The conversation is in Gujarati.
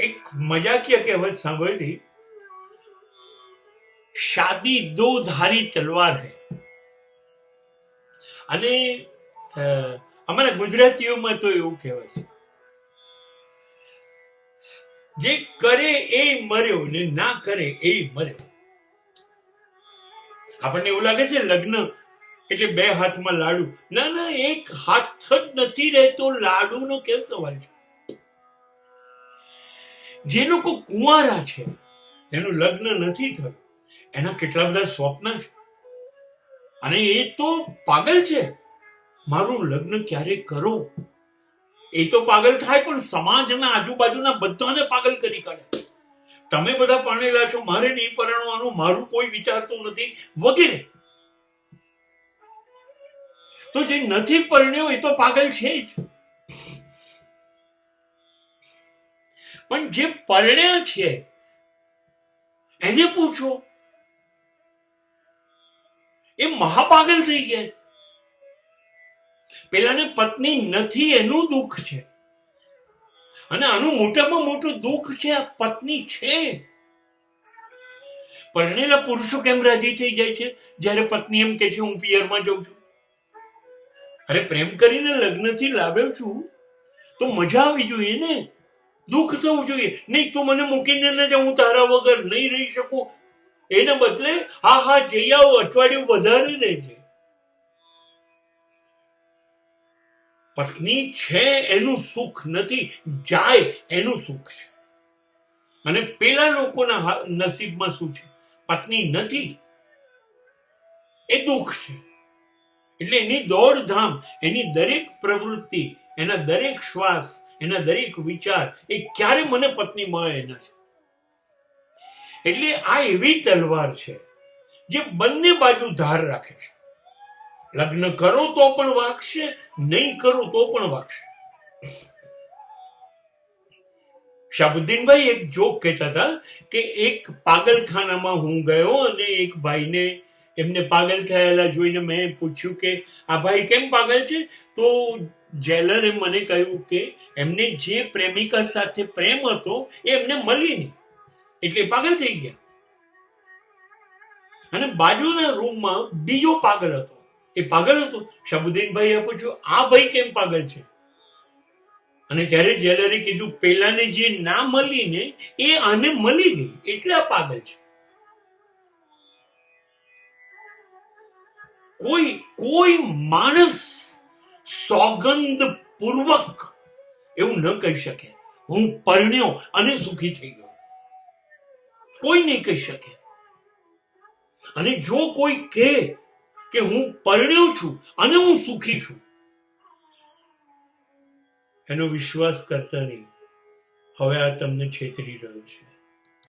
એક મજાકિયા કહેવત સાંભળી, શાદી દો ધારી તલવાર હૈ. અને અમારા ગુજરાતીઓમાં તો એવું કહેવાય છે, જે કરે એ મર્યો ને ના કરે એ મર્યો. આપણને એવું લાગે છે લગ્ન એટલે બે હાથમાં લાડુ. ના ના, એક હાથ જ નથી રહેતો, લાડુનો કેમ સવાલ છે? જે લોકો કુંવારા છે, એનું લગ્ન નથી થયું, એના કેટલા બધા સ્વપ્ન છે, અને એ તો પાગલ છે. મારું લગ્ન ક્યારે કરો? એ તો પાગલ થાય, પણ સમાજના આજુબાજુના બધાને પાગલ કરી કાઢે. તમે બધા પરણેલા છો, મારે નહીં પરણવાનું, મારું કોઈ વિચારતું નથી, વગેરે. તો જે નથી પરણ્યો એ તો પાગલ છે જ. પણ જે પરણ્યા છે એને પૂછો, એ મહાપાગલ થઈ ગયા. પેલાને પત્ની નથી એનું દુઃખ છે, અને આનું મોટામાં મોટું દુઃખ છે આ પત્ની છે. પરણેલા પુરુષો કેમ રાજી થઈ જાય છે જ્યારે પત્ની એમ કે છે હું પિયરમાં જઉં છું? અરે પ્રેમ કરીને લગ્નથી લાવ્યો છું તો મજા આવી જોઈએ ને, દુઃખ થવું જોઈએ નહીં. તું મને મૂકીને ન જાઉં, હું તારા વગર નહીં રહી શકું. એના બદલે હા હા જઈ આવો, અઠવાડિયું વધારે રહેજે. પત્ની છે એનું સુખ નથી, જાય એનું સુખ છે. અને પેલા લોકોના નસીબમાં શું છે? પત્ની નથી, એ દુઃખ છે. એટલે એની દોડધામ, એની દરેક પ્રવૃત્તિ, એના દરેક શ્વાસ, એના દરેક વિચાર એ ક્યારે મને પત્ની મળે એના છે. એટલે આ એવી તલવાર છે જે બંને બાજુ ધાર રાખે છે. લગ્ન કરો તો પણ વાગશે, નહીં કરો તો પણ વાગશે. શાહબુદ્દીનભાઈ એક જોક કહેતા હતા કે એક પાગલખાનામાં હું ગયો અને એક ભાઈને એમને પાગલ થયેલા જોઈને મેં પૂછ્યું કે આ ભાઈ કેમ પાગલ છે? તો જેલરે મને કહ્યું કે એમને જે પ્રેમિકા સાથે પ્રેમ હતો એ એમને મળી નહીં, એટલે પાગલ થઈ ગયા. અને બાજુના રૂમમાં બીજો પાગલ હતો, એ પાગલ હતો. શાહબુદ્દીનભાઈએ પૂછ્યું આ ભાઈ કેમ પાગલ છે? અને ત્યારે જેલરે કીધું પેલાને જે ના મળી ને એ આને મળી ગઈ, એટલે આ પાગલ છે. કોઈ માણસ સોગંદ પૂર્વક એવું ન કહી શકે હું પરણ્યો અને સુખી થઈ ગયો. કોઈ નહીં કહી શકે. અને જો કોઈ કહે કે હું પરણ્યો છું અને હું સુખી છું, એનો વિશ્વાસ કરતા નહીં. હવે આ તમને છેતરી રહ્યો છે.